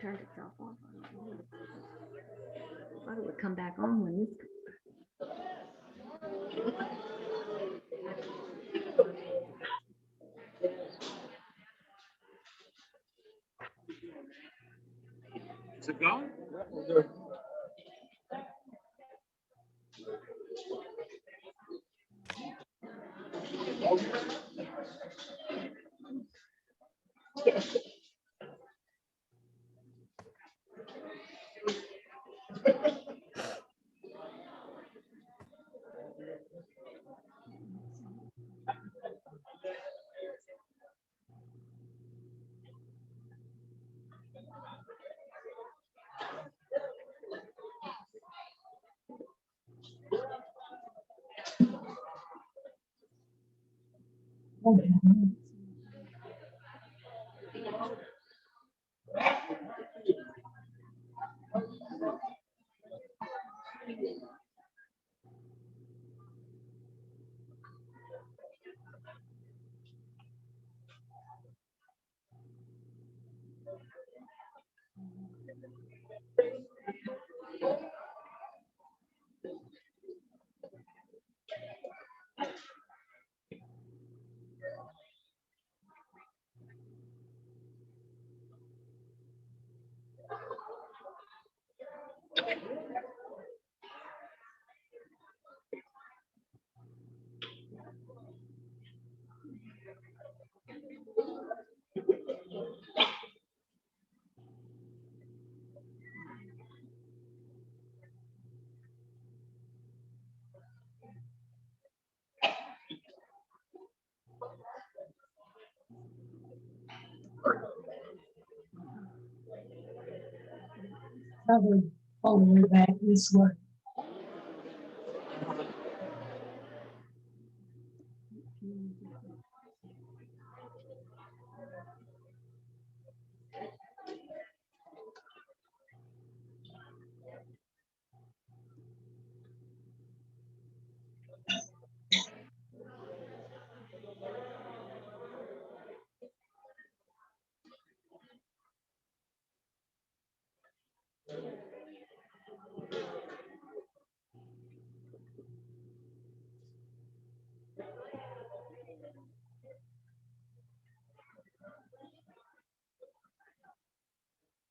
Turned itself off. I thought it would come back on when this. Is it going? Probably all the way back this way.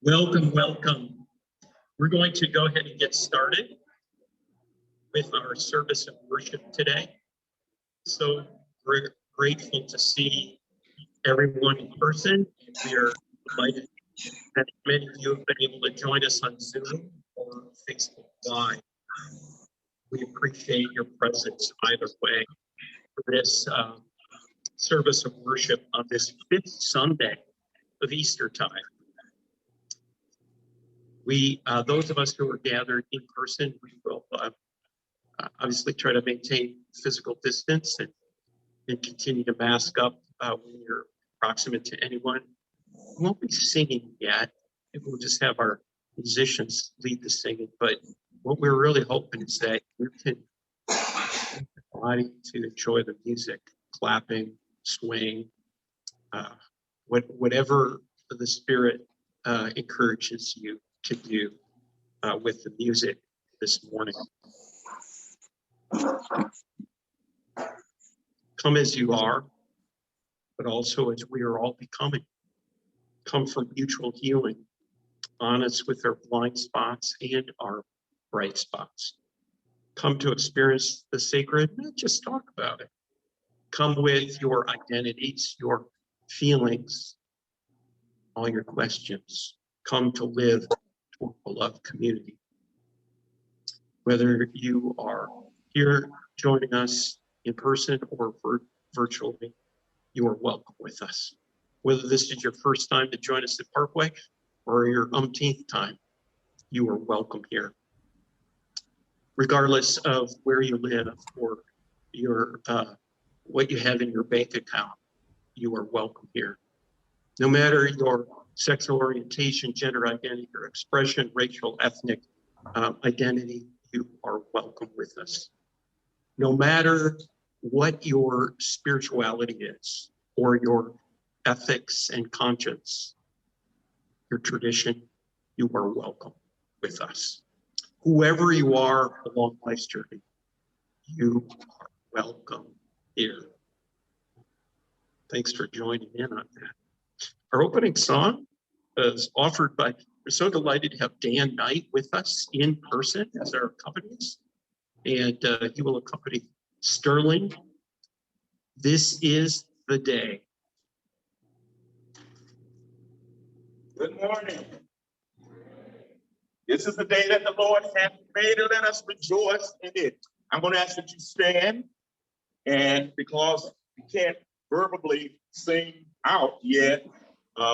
Welcome, welcome. We're going to go ahead and get started with our service of worship today. So we're grateful to see everyone in person. We are delighted that many of you have been able to join us on Zoom or Facebook Live. We appreciate your presence either way for this service of worship on this fifth Sunday of Easter time. We, those of us who are gathered in person, we will obviously try to maintain physical distance and continue to mask up when you're proximate to anyone. We won't be singing yet. We'll just have our musicians lead the singing. But what we're really hoping is that you can use your body to enjoy the music, clapping, swaying, whatever the Spirit encourages you to do with the music this morning. Come as you are, but also as we are all becoming. Come for mutual healing, honest with our blind spots and our bright spots. Come to experience the sacred, not just talk about it. Come with your identities, your feelings, all your questions. Come to live for beloved community. Whether you are here joining us in person or virtually, you are welcome with us. Whether this is your first time to join us at Parkway or your umpteenth time, you are welcome here. Regardless of where you live or your what you have in your bank account, you are welcome here. No matter your sexual orientation, gender identity, or expression, racial, ethnic identity, you are welcome with us. No matter what your spirituality is, or your ethics and conscience, your tradition, you are welcome with us. Whoever you are along life's journey, you are welcome here. Thanks for joining in on that. Our opening song is offered by, we're so delighted to have Dan Knight with us in person as our accompanist, and he will accompany Sterling. This is the day. Good morning. This is the day that the Lord hath made, and let us rejoice in it. I'm going to ask that you stand, and because we can't verbally sing out yet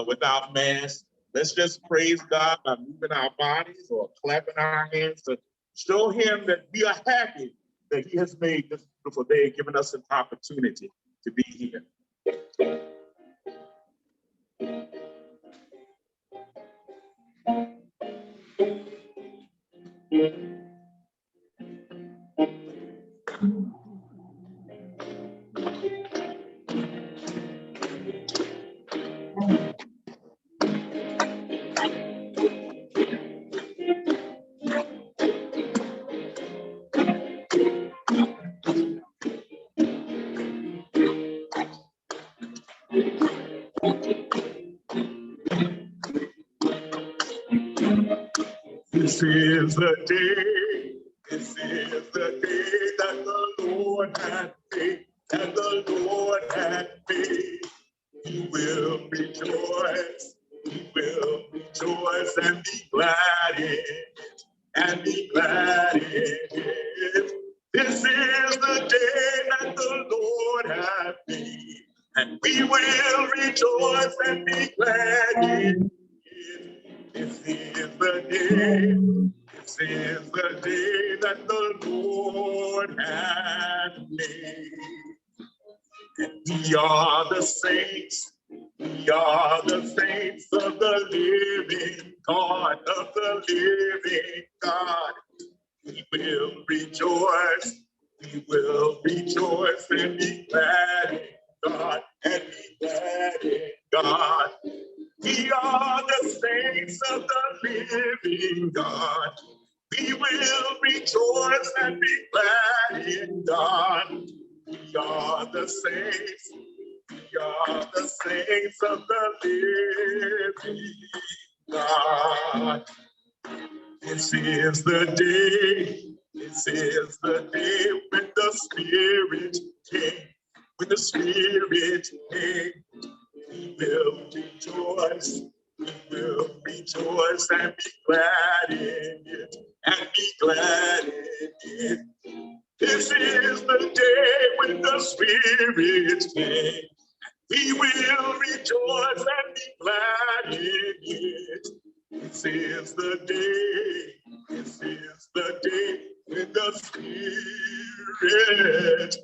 without mass, let's just praise God by moving our bodies or clapping our hands to show him that we are happy that he has made this beautiful day, giving us an opportunity to be here. This is the day, this is the day that the Lord hath made, and the Lord hath made. We will rejoice and be glad in it, and be glad in it. This is the day that the Lord hath made, and we will rejoice and be glad in it. This is the day that the Lord hath made. And we are the saints of the living God, We will rejoice and be glad in God, and be glad in God. We are the saints of the living God. We will rejoice and be glad in God. We are the saints of the living God. This is the day when the Spirit came, We will rejoice and be glad in it, This is the day when the Spirit came. We will rejoice and be glad in it. This is the day when the Spirit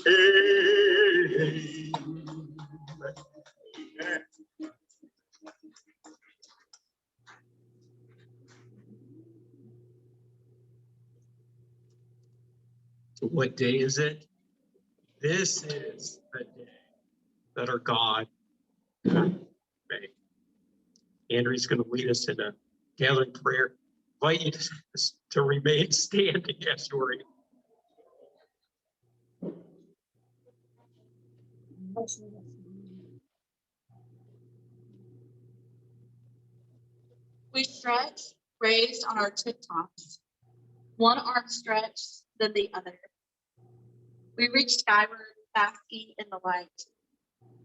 came. Amen. So what day is it? This is the day that our God made. Andrew's going to lead us in a gathering prayer. I invite you to remain standing as you are. We stretch, raised on our tip-tops, one arm stretched, then the other. We reach skyward, basking in the light.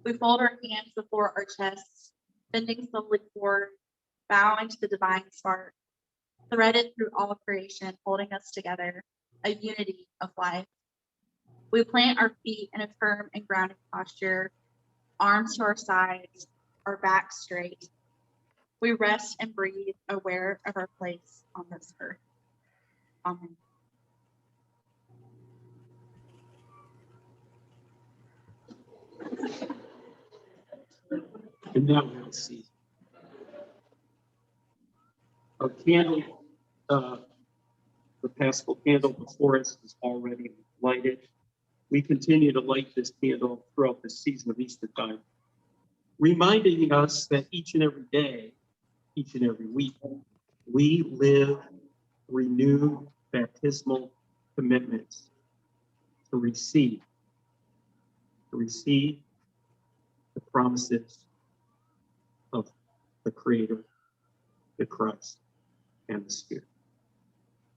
We fold our hands before our chests, bending slowly forward, bowing to the divine spark. threaded through all creation, holding us together, a unity of life. We plant our feet in a firm and grounded posture, arms to our sides, our backs straight. We rest and breathe, aware of our place on this earth. Amen. And now we'll see. Our candle, the Paschal Candle before us is already lighted. We continue to light this candle throughout the season of Easter time, reminding us that each and every day, each and every week, we live renewed baptismal commitments to receive the promises of the Creator, the Christ, and the Spirit.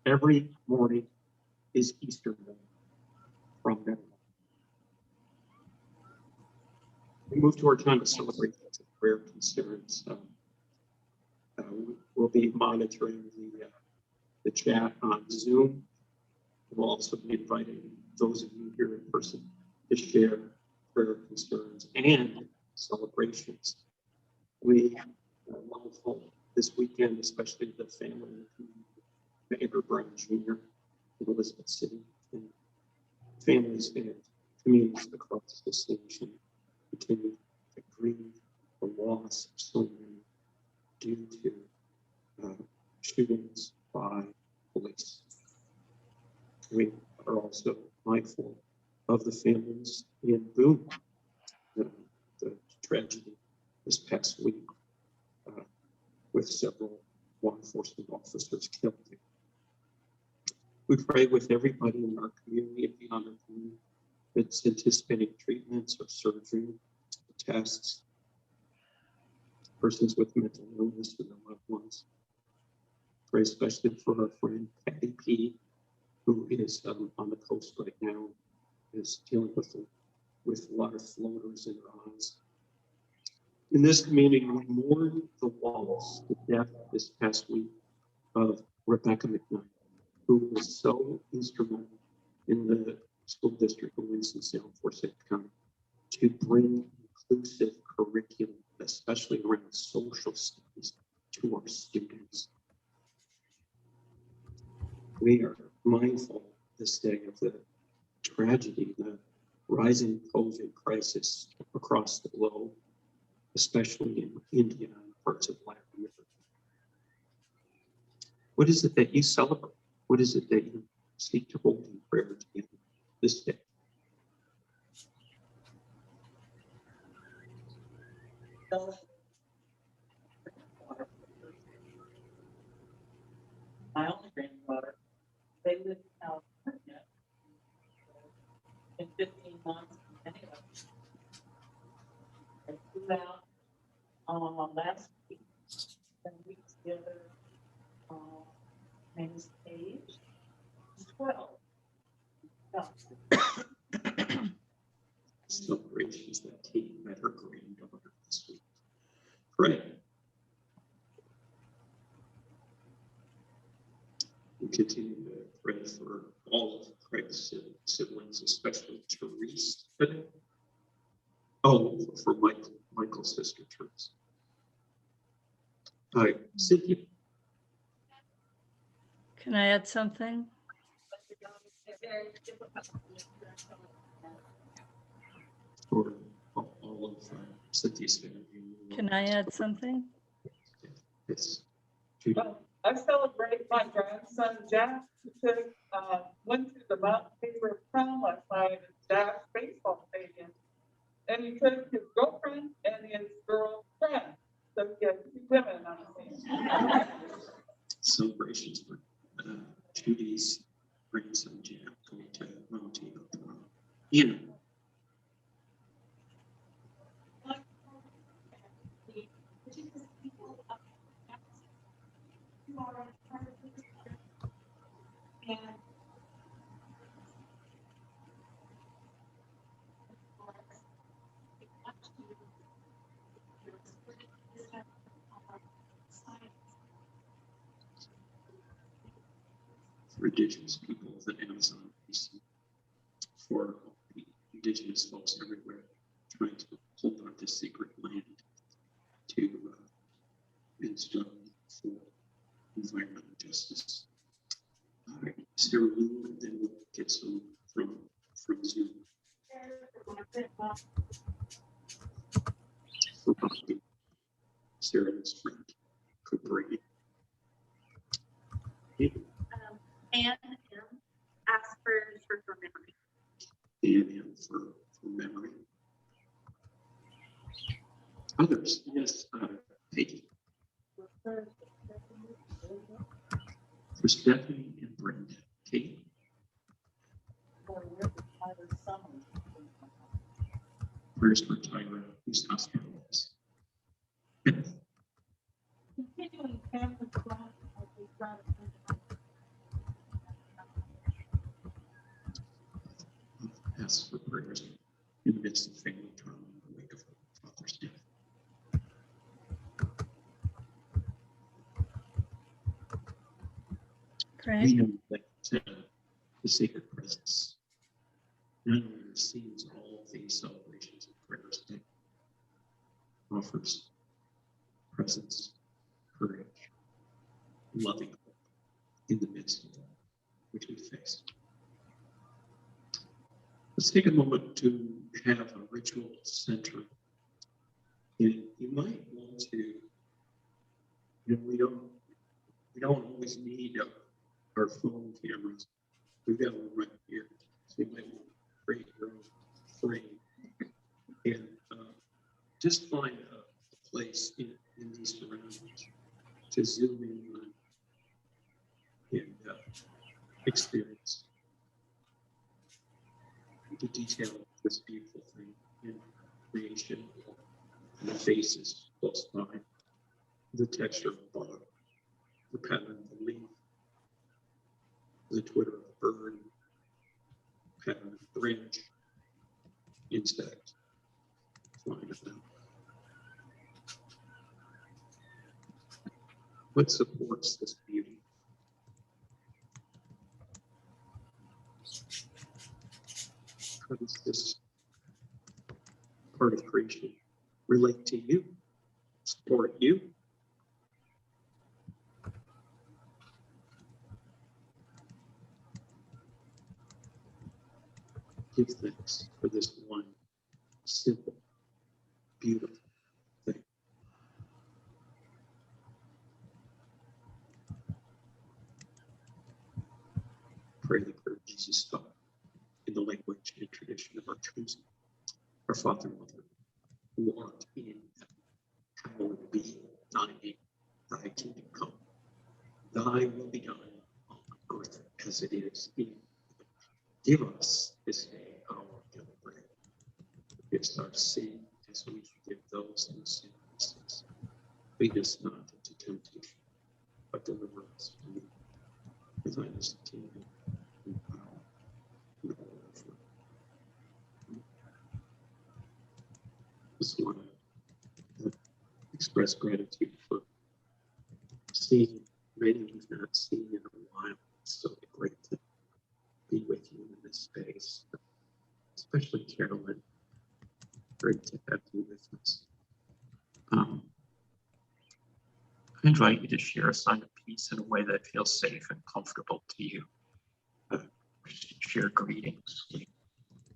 Every morning is Easter morning from now on. We move to our time of celebration and prayer concerns. We'll be monitoring the chat on Zoom. We'll also be inviting those of you here in person to share prayer concerns and celebrations. We are mindful this weekend, especially the family of Andrew Brown Jr. in Elizabeth City, and families and communities across this nation continue to grieve the loss of so many due to shootings by police. We are also mindful of the families in Boone, the tragedy this past week with several law enforcement officers killed. We pray with everybody in our community and beyond our community that's anticipating treatments or surgery, tests, persons with mental illness and their loved ones. Pray especially for our friend Patty P, who is on the coast right now, is dealing with a lot of floaters in her eyes. In this community, we mourn the loss, the death this past week of Rebecca McKnight, who was so instrumental in the school district of Winston-Salem, Forsyth County, to bring inclusive curriculum, especially around social studies, to our students. We are mindful this day of the tragedy, the rising COVID crisis across the globe, especially in India and parts of Latin America. What is it that you celebrate? What is it that you seek to hold in prayer together this day? My only granddaughter, they live in California. In 15 months, anyway. I flew out last week, 10 weeks together. Name is Paige. She's 12. Yeah. Celebrations that Kate met her granddaughter this week. Pray. We continue to pray for all of Craig's siblings, especially Therese today. Oh, for Michael's sister, Therese. All right, Cynthia. Can I add something? For all of Cynthia's family. Can I add something? Yes. Well, I celebrate my grandson Jack, who went to the Mount Tabor prom last night at Jack's baseball stadium. And he took his girlfriend and his girlfriend. So he had 2 women on the team. Celebrations for Judy's grandson Jack going to Mount Tabor prom. You know. for Indigenous people of the Amazon basin, for the Indigenous folks everywhere trying to hold on to secret land to instill for environmental justice. All right, Sarah Lou, and then we'll get some from Zoom. For Bobby, Sarah's friend, Cooperate. And ask for memory. And for memory. Others, yes, Peggy. For Stephanie and Brenda. Kate. Prayers for Tyra, who's hospitalized. Continuing campus life as we try to think about Ask for prayers in the midst of family trauma in the wake of her father's death. We Craig, know that the sacred presence not only receives all these celebrations and prayers, but offers presence, courage, loving hope in the midst of all which we face. Let's take a moment to have a ritual center. And you might want to, we don't always need our phone cameras. We've got one right here. So you might want to create your own frame and just find a place in these surroundings to zoom in on and experience the detail of this beautiful thing in creation, the faces close by, the texture of the bark, the pattern of the leaf, the twitter of the bird, pattern of the branch, insect flying about. What supports this beauty? How does this part of creation relate to you, support you? Give thanks for this one simple, beautiful thing. Pray the prayer Jesus taught in the language and tradition of our choosing. Our Father, Mother, who art in heaven, hallowed be thy name. Thy kingdom come. Thy will be done on earth as it is in heaven. Give us this day our daily bread. Forgive us our sin as we forgive those who sin against us. Lead us not into temptation, but deliver us from evil. For thine is the kingdom and power and all forever. Just want to express gratitude for seeing many we've not seen in a while. It's so great to be with you in this space, especially Carolyn. Great to have you with us. I invite you to share a sign of peace in a way that feels safe and comfortable to you. Share greetings. We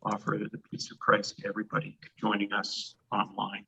offer the peace of Christ to everybody joining us online.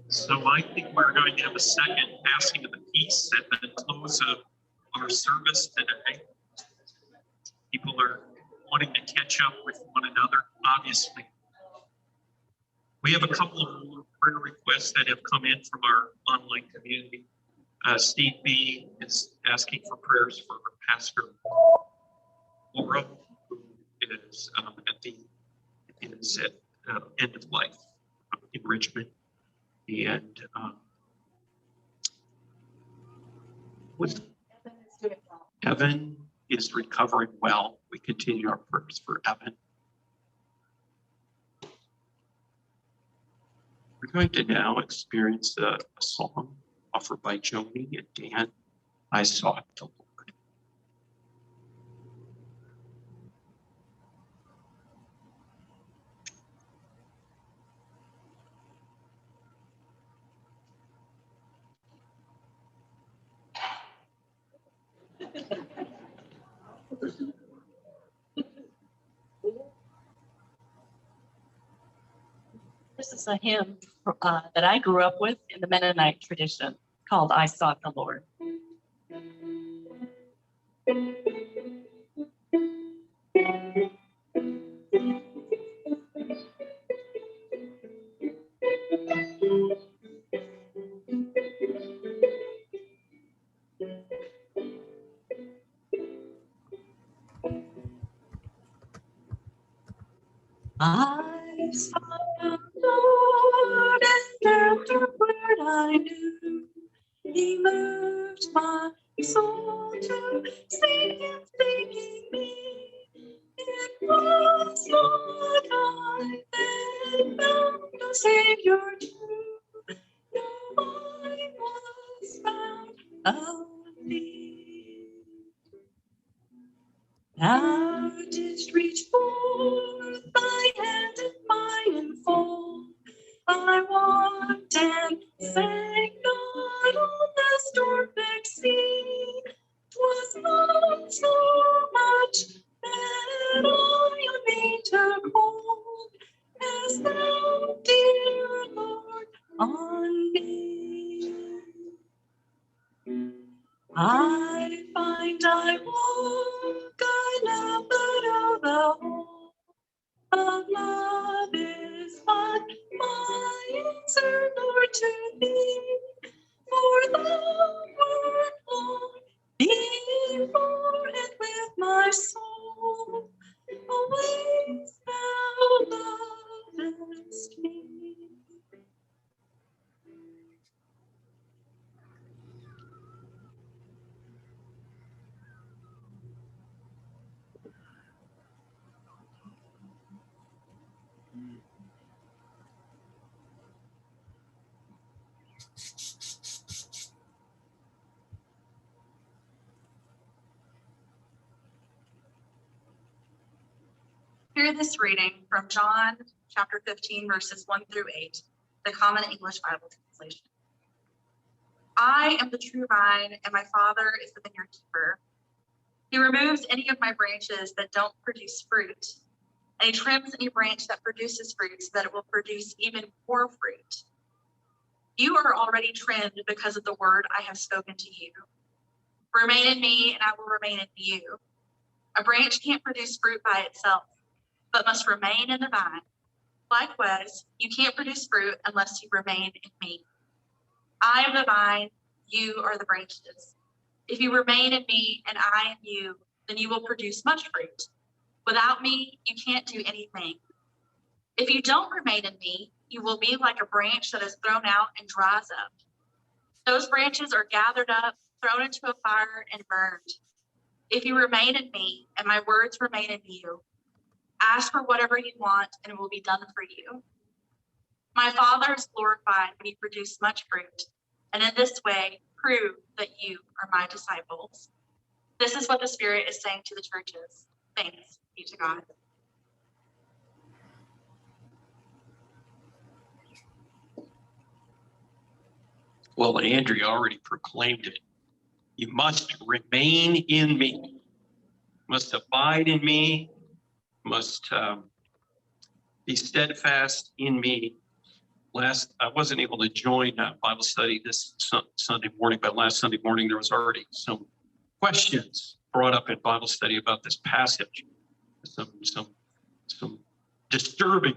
So I think we're going to have a second passing of the peace at the close of our service today. People are wanting to catch up with one another, obviously. We have a couple of prayer requests that have come in from our online community. Steve B is asking for prayers for Pastor Laura, who is at the end of life in Richmond. And Evan is recovering well. We continue our prayers for Evan. We're going to now experience a song offered by Joni and Dan. I sought the Lord. This is a hymn that I grew up with in the Mennonite tradition called I Sought the Lord. I sought the Lord, and afterward I knew He moved my soul to sing and thanking me. It was not I that found a Savior true, no, I was found of Thee. Thou didst reach forth thy hand and mine enfold. I walked and sang God on the storm-vexed sea. 'Twas not so much that I on thee took hold, as thou, dear Lord, on me. I find I walk, I love, but oh, the whole of love is but my answer, Lord, to thee. For thou wert long before, and with my soul always thou lovest me. Hear this reading from John chapter 15, verses 1 through 8, the Common English Bible translation. I am the true vine, and my Father is the vineyard keeper. He removes any of my branches that don't produce fruit, and he trims any branch that produces fruit so that it will produce even more fruit. You are already trimmed because of the word I have spoken to you. Remain in me, and I will remain in you. A branch can't produce fruit by itself, but must remain in the vine. Likewise, you can't produce fruit unless you remain in me. I am the vine, you are the branches. If you remain in me and I in you, then you will produce much fruit. Without me, you can't do anything. If you don't remain in me, you will be like a branch that is thrown out and dries up. Those branches are gathered up, thrown into a fire, and burned. If you remain in me and my words remain in you, ask for whatever you want and it will be done for you. My Father is glorified when you produce much fruit, and in this way prove that you are my disciples. This is what the Spirit is saying to the churches. Thanks be to God. Well, Andrea already proclaimed it. You must remain in me. must abide in me, must be steadfast in me. I wasn't able to join Bible study this Sunday morning, but last Sunday morning there was already some questions brought up in Bible study about this passage. Some disturbing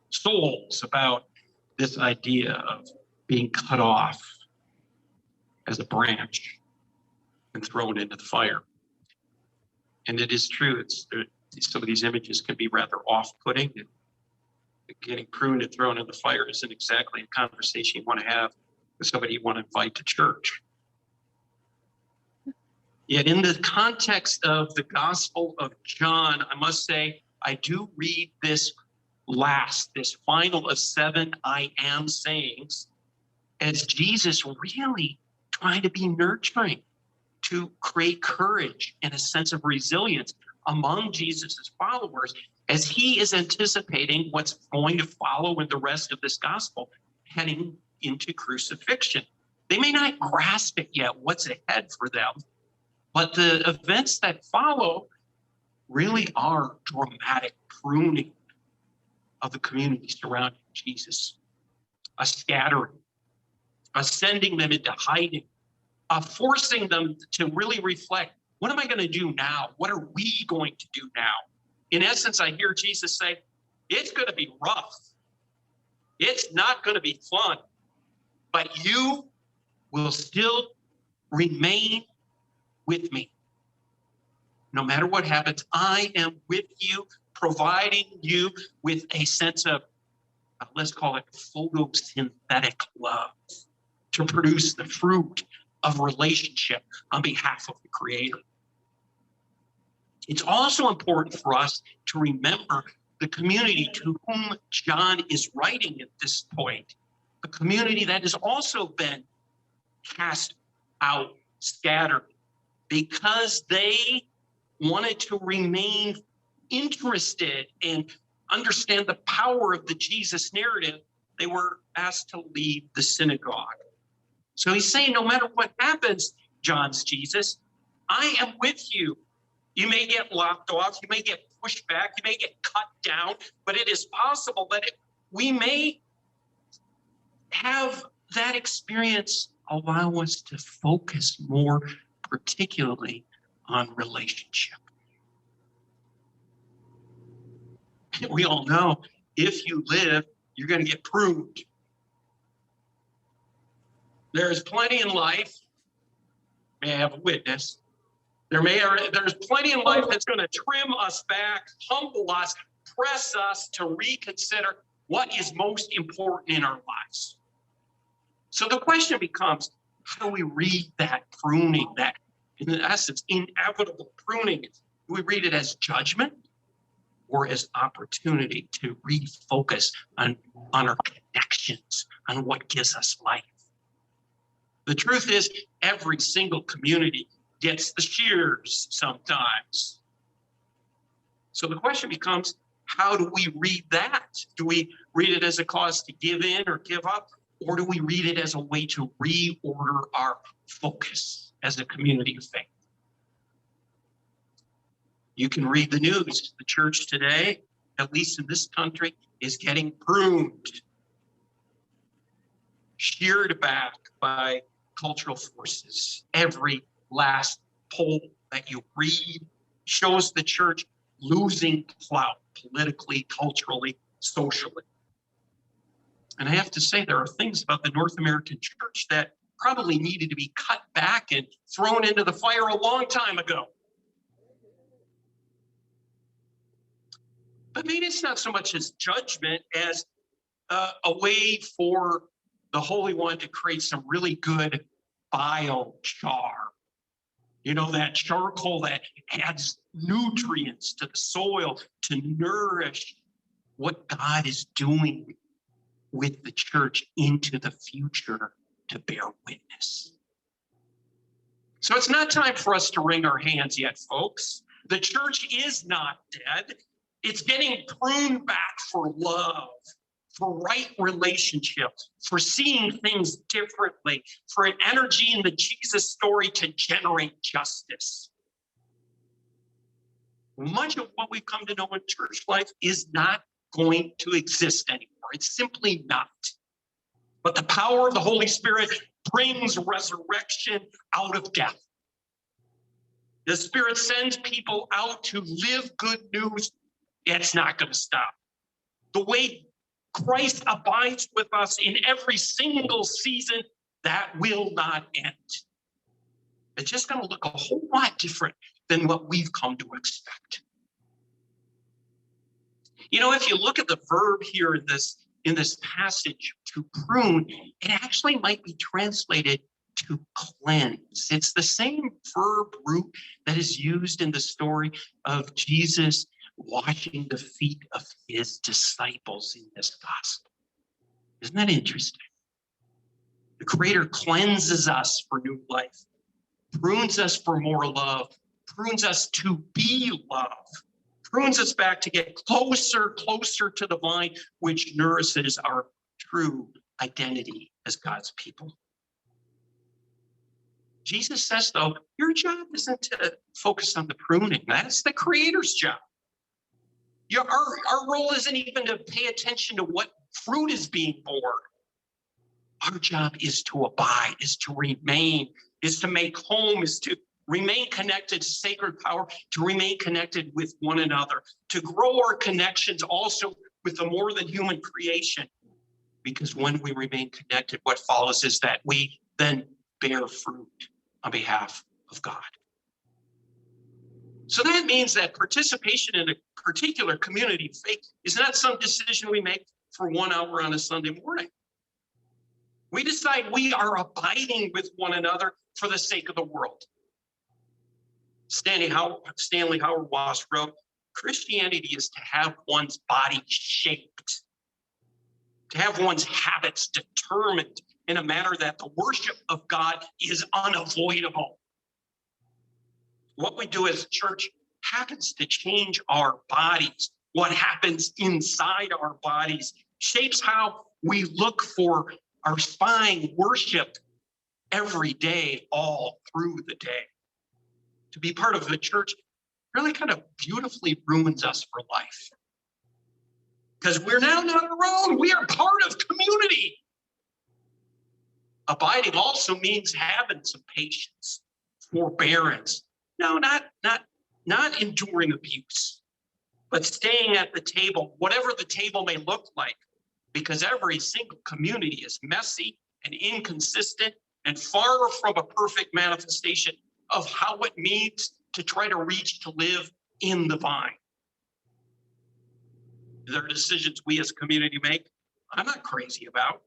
souls about this idea of being cut off as a branch and thrown into the fire. And it is true, some of these images can be rather off-putting. Getting pruned and thrown in the fire isn't exactly a conversation you want to have with somebody you want to invite to church. Yet in the context of the Gospel of John, I must say, I do read this final of 7 I am sayings as Jesus really trying to be nurturing, to create courage and a sense of resilience among Jesus's followers as he is anticipating what's going to follow in the rest of this gospel, heading into crucifixion. They may not grasp it yet, what's ahead for them, but the events that follow really are dramatic pruning of the community surrounding Jesus, a scattering, a sending them into hiding, forcing them to really reflect, what am I going to do now? What are we going to do now? In essence, I hear Jesus say, it's going to be rough. It's not going to be fun, but you will still remain with me. No matter what happens, I am with you, providing you with a sense of, let's call it photosynthetic love, to produce the fruit of relationship on behalf of the Creator. It's also important for us to remember the community to whom John is writing at this point, a community that has also been cast out, scattered, because they wanted to remain interested and understand the power of the Jesus narrative. They were asked to leave the synagogue. So he's saying, no matter what happens, John's Jesus, I am with you. You may get locked off, you may get pushed back, you may get cut down, but it is possible that we may have that experience allow us to focus more particularly on relationship. We all know if you live, you're going to get pruned. There is plenty in life. May I have a witness? There's plenty in life that's going to trim us back, humble us, press us to reconsider what is most important in our lives. So the question becomes, how do we read that pruning, that in essence inevitable pruning? Do we read it as judgment or as opportunity to refocus on our connections, on what gives us life? The truth is, every single community gets the shears sometimes. So the question becomes, how do we read that? Do we read it as a cause to give in or give up? Or do we read it as a way to reorder our focus as a community of faith? You can read the news. The church today, at least in this country, is getting pruned, sheared back by cultural forces. Every last poll that you read shows the church losing clout politically, culturally, socially. And I have to say, there are things about the North American church that probably needed to be cut back and thrown into the fire a long time ago. But maybe it's not so much as judgment as a way for the Holy One to create some really good biochar. You know, that charcoal that adds nutrients to the soil to nourish what God is doing with the church into the future to bear witness. So it's not time for us to wring our hands yet, folks. The church is not dead. It's getting pruned back for love, for right relationship, for seeing things differently, for an energy in the Jesus story to generate justice. Much of what we've come to know in church life is not going to exist anymore. It's simply not. But the power of the Holy Spirit brings resurrection out of death. The Spirit sends people out to live good news. It's not going to stop. The way Christ abides with us in every single season, that will not end. It's just going to look a whole lot different than what we've come to expect. You know, if you look at the verb here in this passage, to prune, it actually might be translated to cleanse. It's the same verb root that is used in the story of Jesus washing the feet of his disciples in this gospel. Isn't that interesting? The Creator cleanses us for new life, prunes us for more love, prunes us to be love, prunes us back to get closer to the vine, which nourishes our true identity as God's people. Jesus says, though, your job isn't to focus on the pruning. That's the Creator's job. Our role isn't even to pay attention to what fruit is being born. Our job is to abide, is to remain, is to make home, is to remain connected to sacred power, to remain connected with one another, to grow our connections also with the more than human creation. Because when we remain connected, what follows is that we then bear fruit on behalf of God. So that means that participation in a particular community of faith is not some decision we make for 1 hour on a Sunday morning. We decide we are abiding with one another for the sake of the world. Stanley Howard Wass wrote, Christianity is to have one's body shaped, to have one's habits determined in a manner that the worship of God is unavoidable. What we do as a church happens to change our bodies. What happens inside our bodies shapes how we look for our spine worship every day, all through the day. To be part of the church really kind of beautifully ruins us for life. Because we're now not our own. We are part of community. Abiding also means having some patience, forbearance. No, not enduring abuse, but staying at the table, whatever the table may look like, because every single community is messy and inconsistent and far from a perfect manifestation of how it means to try to reach to live in the vine. There are decisions we as a community make I'm not crazy about.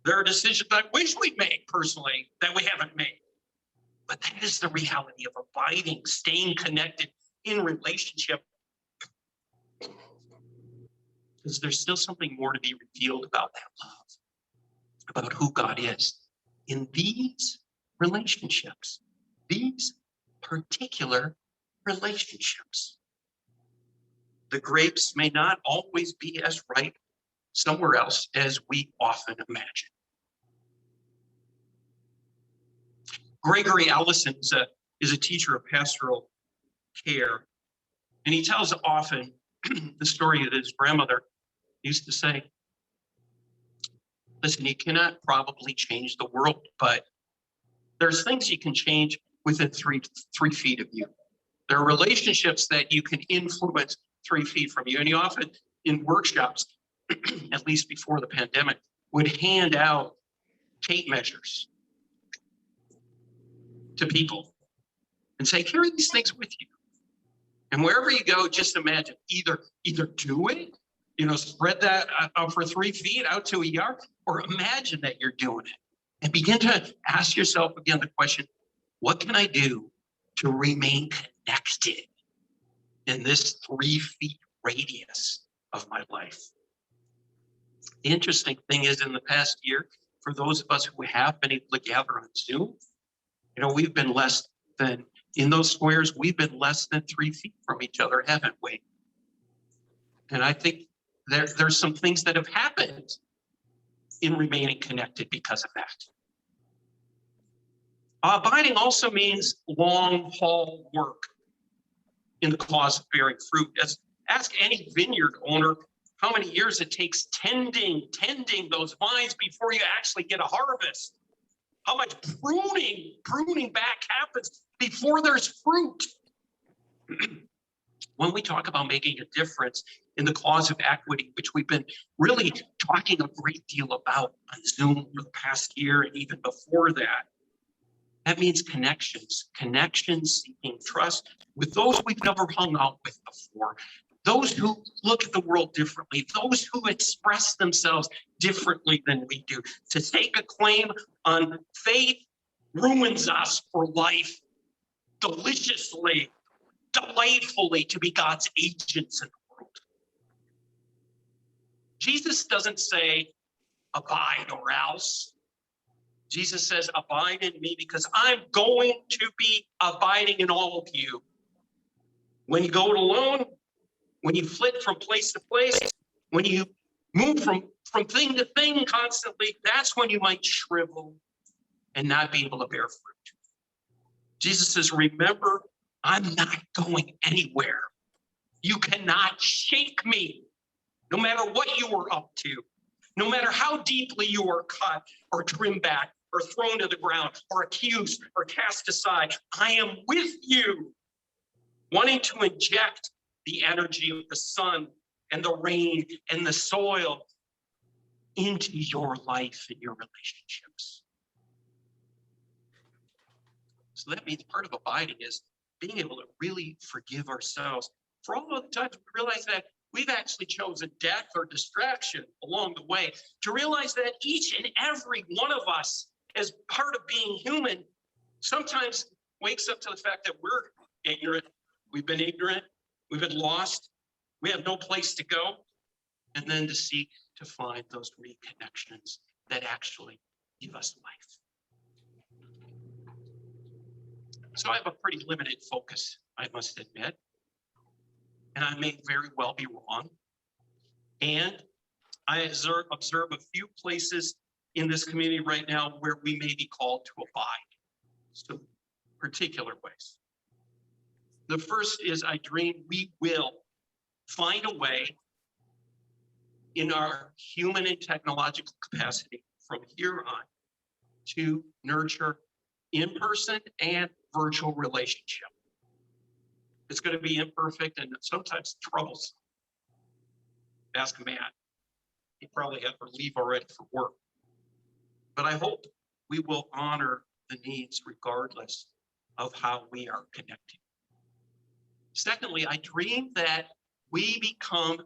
There are decisions I wish we'd made personally that we haven't made. But that is the reality of abiding, staying connected in relationship. Because there's still something more to be revealed about that love, about who God is in these relationships, these particular relationships. The grapes may not always be as ripe somewhere else as we often imagine. Gregory Allison is a teacher of pastoral care, and he tells often the story that his grandmother used to say, listen, you cannot probably change the world, but there's things you can change within three feet of you. There are relationships that you can influence 3 feet from you. And he often, in workshops, at least before the pandemic, would hand out tape measures to people and say, carry these things with you. And wherever you go, just imagine, either do it, spread that for 3 feet out to a yard, or imagine that you're doing it. And begin to ask yourself again the question, what can I do to remain connected in this 3 feet radius of my life? The interesting thing is, in the past year, for those of us who have been able to gather on Zoom, we've been less than, in those squares, we've been less than 3 feet from each other, haven't we? And I think there's some things that have happened in remaining connected because of that. Abiding also means long haul work. in the cause of bearing fruit. Ask any vineyard owner how many years it takes tending those vines before you actually get a harvest. How much pruning back happens before there's fruit. When we talk about making a difference in the cause of equity, which we've been really talking a great deal about on Zoom for the past year and even before that, that means connections, seeking trust with those we've never hung out with before, those who look at the world differently, those who express themselves differently than we do. To take a claim on faith ruins us for life deliciously, delightfully to be God's agents in the world. Jesus doesn't say, abide or else. Jesus says, abide in me because I'm going to be abiding in all of you. When you go it alone, when you flit from place to place, when you move from thing to thing constantly, that's when you might shrivel and not be able to bear fruit. Jesus says, remember, I'm not going anywhere. You cannot shake me, no matter what you are up to, no matter how deeply you are cut or trimmed back or thrown to the ground or accused or cast aside. I am with you, wanting to inject the energy of the sun and the rain and the soil into your life and your relationships. So that means part of abiding is being able to really forgive ourselves for all of the times we realize that we've actually chosen death or distraction along the way. To realize that each and every one of us, as part of being human, sometimes wakes up to the fact that we're ignorant. We've been ignorant. We've been lost. We have no place to go. And then to seek to find those reconnections that actually give us life. So I have a pretty limited focus, I must admit. And I may very well be wrong. And I observe a few places in this community right now where we may be called to abide. So particular ways. The first is I dream we will find a way in our human and technological capacity from here on to nurture in-person and virtual relationship. It's going to be imperfect and sometimes troublesome. Ask Matt. He probably had to leave already for work. But I hope we will honor the needs regardless of how we are connecting. Secondly, I dream that we become,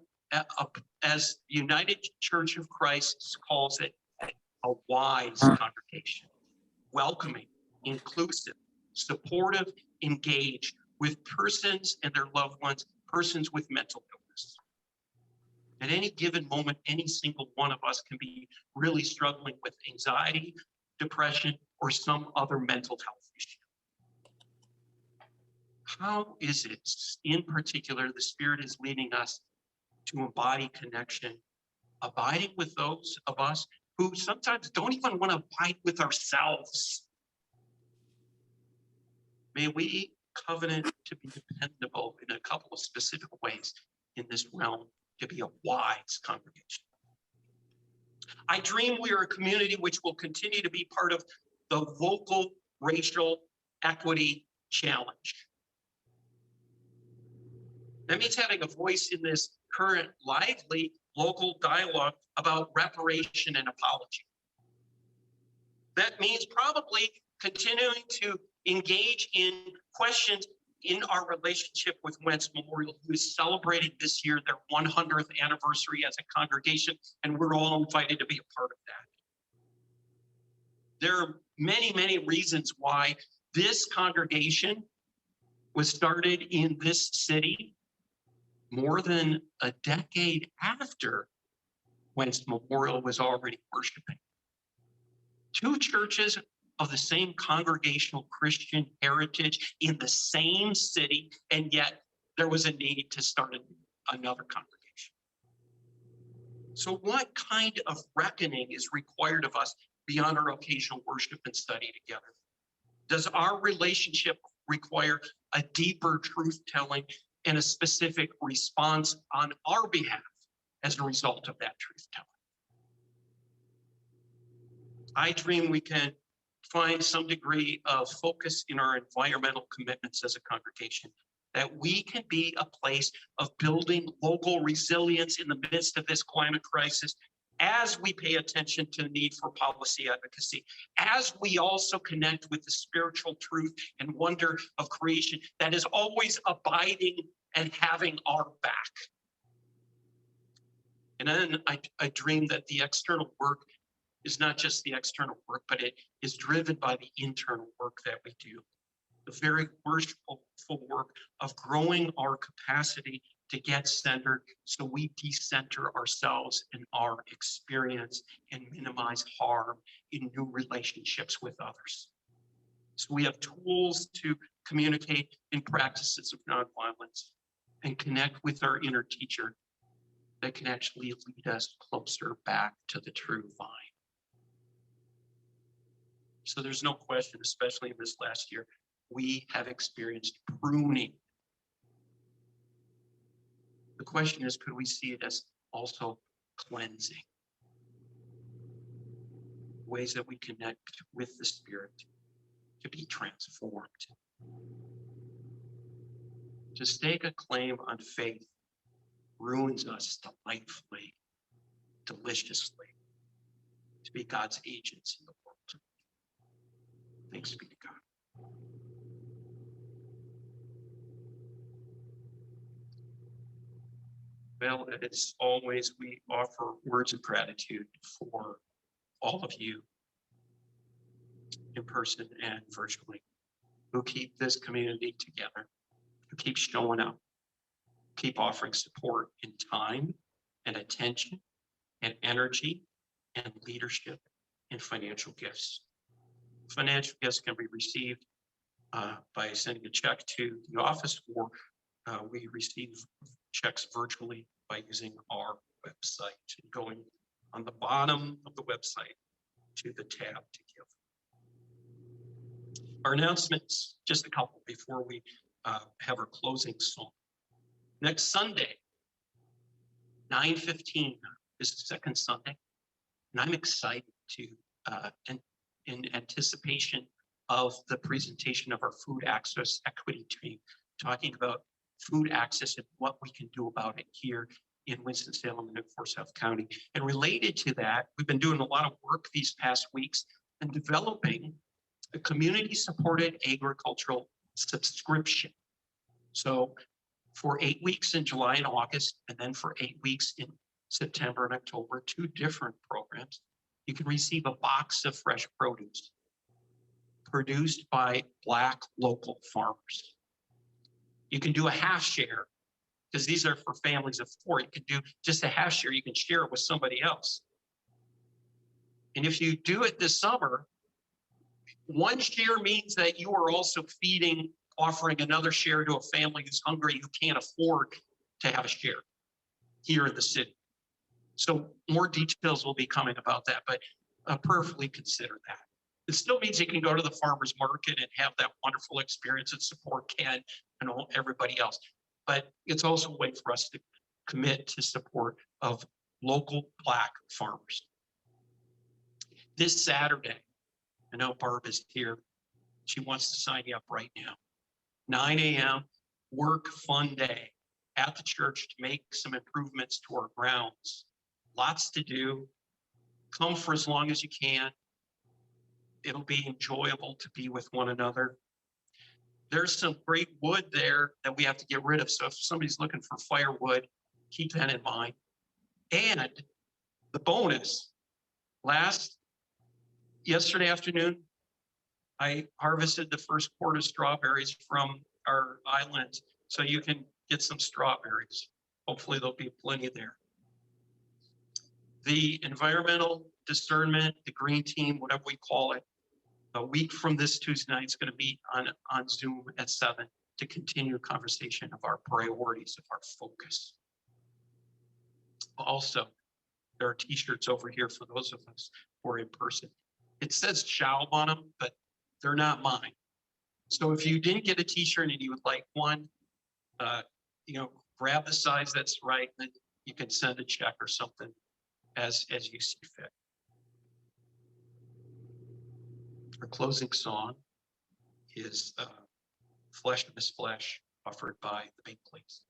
as United Church of Christ calls it, a wise congregation, welcoming, inclusive, supportive, engaged with persons and their loved ones, persons with mental illness. At any given moment, any single one of us can be really struggling with anxiety, depression, or some other mental health issue. How is it, in particular, the Spirit is leading us to embody connection, abiding with those of us who sometimes don't even want to abide with ourselves? May we covenant to be dependable in a couple of specific ways in this realm to be a wise congregation. I dream we are a community which will continue to be part of the local racial equity challenge. That means having a voice in this current lively local dialogue about reparation and apology. That means probably continuing to engage in questions in our relationship with Wentz Memorial, who is celebrating this year their 100th anniversary as a congregation, and we're all invited to be a part of that. There are many, many reasons why this congregation was started in this city more than a decade after Wentz Memorial was already worshiping. Two churches of the same congregational Christian heritage in the same city, and yet there was a need to start another congregation. So what kind of reckoning is required of us beyond our occasional worship and study together? Does our relationship require a deeper truth-telling and a specific response on our behalf as a result of that truth telling. I dream we can find some degree of focus in our environmental commitments as a congregation, that we can be a place of building local resilience in the midst of this climate crisis, as we pay attention to the need for policy advocacy, as we also connect with the spiritual truth and wonder of creation that is always abiding and having our back. And then I dream that the external work is not just the external work, but it is driven by the internal work that we do. The very worshipful work of growing our capacity to get centered so we decenter ourselves and our experience and minimize harm in new relationships with others. So we have tools to communicate in practices of nonviolence and connect with our inner teacher that can actually lead us closer back to the true vine. So there's no question, especially in this last year, we have experienced pruning. The question is, could we see it as also cleansing? Ways that we connect with the Spirit to be transformed. To stake a claim on faith ruins us delightfully, deliciously, to be God's agents in the world. Thanks be to God. Well, as always, we offer words of gratitude for all of you in person and virtually who keep this community together, who keep showing up, keep offering support in time and attention and energy and leadership and financial gifts. Financial gifts can be received by sending a check to the office, or we receive checks virtually by using our website and going on the bottom of the website to the tab to give. Our announcements, just a couple before we have our closing song. Next Sunday, 9:15 is the second Sunday, and I'm excited to, in anticipation of the presentation of our food access equity team, talking about food access and what we can do about it here in Winston-Salem and in Forsyth County. And related to that, we've been doing a lot of work these past weeks and developing a community-supported agricultural subscription. So for 8 weeks in July and August, and then for 8 weeks in September and October, 2 different programs, you can receive a box of fresh produce produced by Black local farmers. You can do a half share, because these are for families of 4. You can do just a half share. You can share it with somebody else. And if you do it this summer, 1 share means that you are also offering another share to a family who's hungry, who can't afford to have a share here in the city. So more details will be coming about that, but prayerfully consider that. It still means you can go to the farmer's market and have that wonderful experience and support Ken and everybody else. But it's also a way for us to commit to support of local Black farmers. This Saturday, I know Barb is here. She wants to sign you up right now. 9 a.m. work fun day at the church to make some improvements to our grounds. Lots to do. Come for as long as you can. It'll be enjoyable to be with one another. There's some great wood there that we have to get rid of. So if somebody's looking for firewood, keep that in mind. And the bonus, yesterday afternoon, I harvested the first quart of strawberries from our island, so you can get some strawberries. Hopefully there'll be plenty there. The environmental discernment, the green team, whatever we call it, a week from this Tuesday night is going to meet on Zoom at 7 to continue a conversation of our priorities, of our focus. Also, there are t-shirts over here for those of us who are in person. It says Schaub on them, but they're not mine. So if you didn't get a t-shirt and you would like one, grab the size that's right, and then you can send a check or something as you see fit. Our closing song is Flesh of His Flesh, offered by the Binkleys.